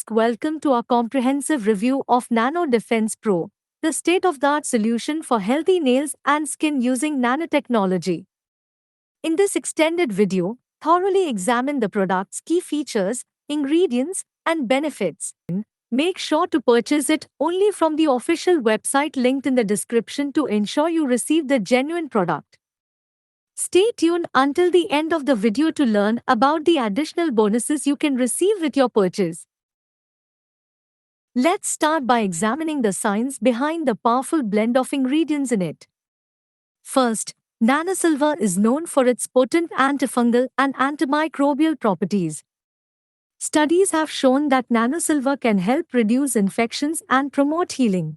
Welcome to our comprehensive review of Nano Defense Pro, the state-of-the-art solution for healthy nails and skin using nanotechnology. In this extended video, thoroughly examine the product's key features, ingredients, and benefits. Make sure to purchase it only from the official website linked in the description to ensure you receive the genuine product. Stay tuned until the end of the video to learn about the additional bonuses you can receive with your purchase. Let's start by examining the science behind the powerful blend of ingredients in it. First, nanosilver is known for its potent antifungal and antimicrobial properties. Studies have shown that nanosilver can help reduce infections and promote healing.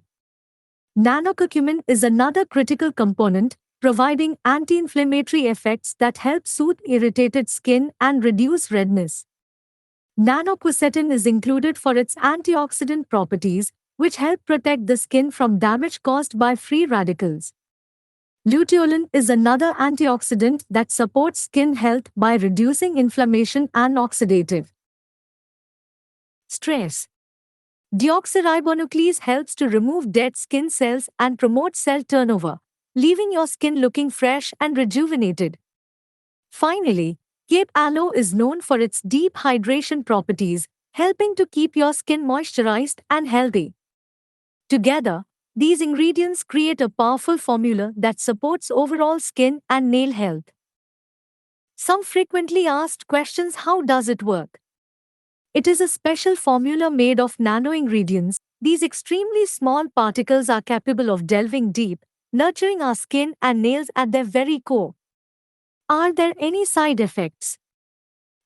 Nanocurcumin is another critical component, providing anti-inflammatory effects that help soothe irritated skin and reduce redness. Nanoquercetin is included for its antioxidant properties, which help protect the skin from damage caused by free radicals. Luteolin is another antioxidant that supports skin health by reducing inflammation and oxidative stress. Deoxyribonuclease helps to remove dead skin cells and promote cell turnover, leaving your skin looking fresh and rejuvenated. Finally, Cape aloe is known for its deep hydration properties, helping to keep your skin moisturized and healthy. Together, these ingredients create a powerful formula that supports overall skin and nail health. Some frequently asked questions: how does it work? It is a special formula made of nano ingredients. These extremely small particles are capable of delving deep, nurturing our skin and nails at their very core. Are there any side effects?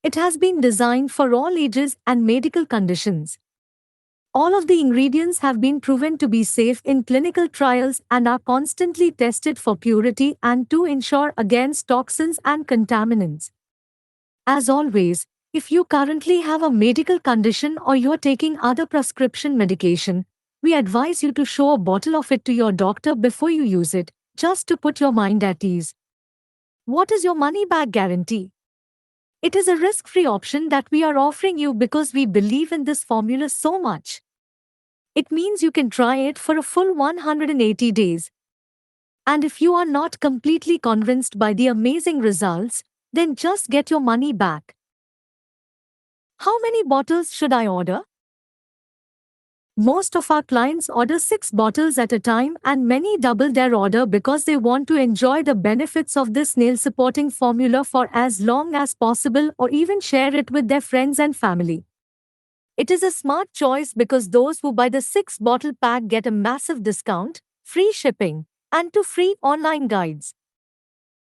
It has been designed for all ages and medical conditions. All of the ingredients have been proven to be safe in clinical trials and are constantly tested for purity and to ensure against toxins and contaminants. As always, if you currently have a medical condition or you are taking other prescription medication, we advise you to show a bottle of it to your doctor before you use it, just to put your mind at ease. What is your money-back guarantee? It is a risk-free option that we are offering you because we believe in this formula so much. It means you can try it for a full 180 days. And if you are not completely convinced by the amazing results, then just get your money back. How many bottles should I order? Most of our clients order 6 bottles at a time, and many double their order because they want to enjoy the benefits of this nail-supporting formula for as long as possible or even share it with their friends and family. It is a smart choice because those who buy the 6-bottle pack get a massive discount, free shipping, and 2 free online guides.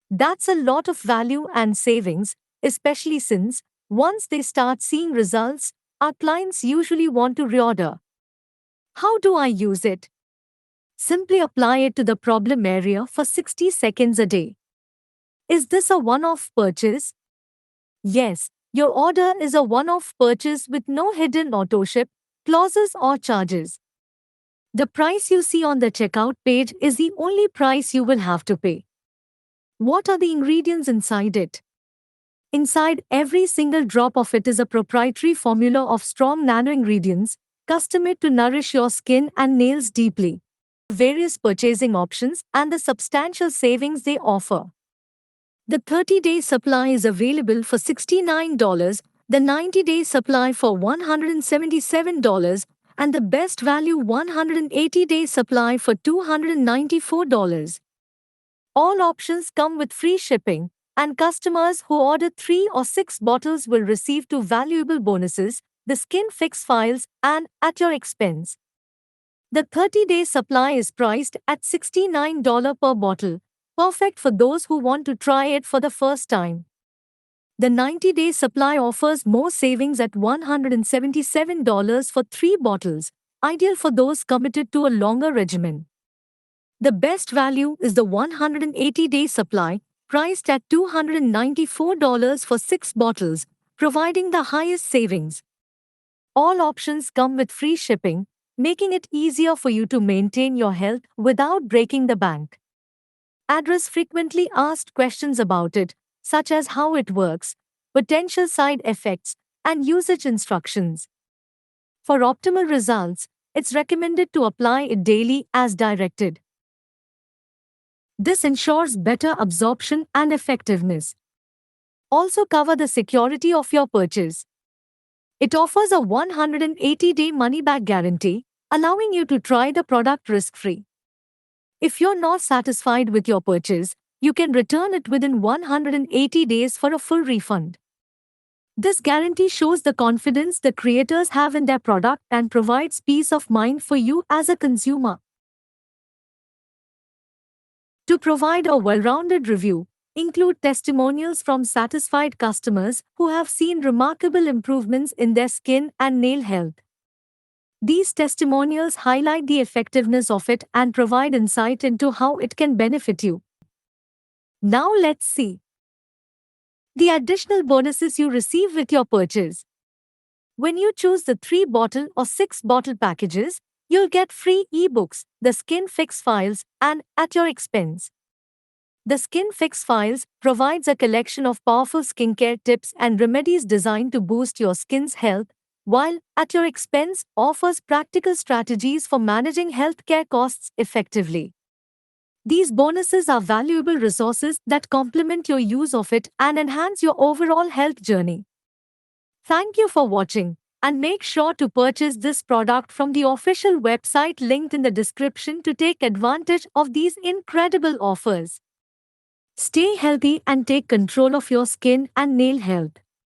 That's a lot of value and savings, especially since, once they start seeing results, our clients usually want to reorder. How do I use it? Simply apply it to the problem area for 60 seconds a day. Is this a one-off purchase? Yes, your order is a one-off purchase with no hidden auto-ship clauses or charges. The price you see on the checkout page is the only price you will have to pay. What are the ingredients inside it? Inside every single drop of it is a proprietary formula of strong nano ingredients, custom-made to nourish your skin and nails deeply. Various purchasing options and the substantial savings they offer. The 30-day supply is available for $69, the 90-day supply for $177, and the best value 180-day supply for $294. All options come with free shipping, and customers who order 3 or 6 bottles will receive 2 valuable bonuses: the Skin Fix files and at your expense. The 30-day supply is priced at $69 per bottle, perfect for those who want to try it for the first time. The 90-day supply offers more savings at $177 for 3 bottles, ideal for those committed to a longer regimen. The best value is the 180-day supply, priced at $294 for 6 bottles, providing the highest savings. All options come with free shipping, making it easier for you to maintain your health without breaking the bank. Address frequently asked questions about it, such as how it works, potential side effects, and usage instructions. For optimal results, it's recommended to apply it daily as directed. This ensures better absorption and effectiveness. Also cover the security of your purchase. It offers a 180-day money-back guarantee, allowing you to try the product risk-free. If you're not satisfied with your purchase, you can return it within 180 days for a full refund. This guarantee shows the confidence the creators have in their product and provides peace of mind for you as a consumer. To provide a well-rounded review, include testimonials from satisfied customers who have seen remarkable improvements in their skin and nail health. These testimonials highlight the effectiveness of it and provide insight into how it can benefit you. Now let's see the additional bonuses you receive with your purchase. When you choose the 3-bottle or 6-bottle packages, you'll get free ebooks, the Skin Fix files, and at your expense. The Skin Fix files provides a collection of powerful skincare tips and remedies designed to boost your skin's health, while at your expense offers practical strategies for managing healthcare costs effectively. These bonuses are valuable resources that complement your use of it and enhance your overall health journey. Thank you for watching, and make sure to purchase this product from the official website linked in the description to take advantage of these incredible offers. Stay healthy and take control of your skin and nail health.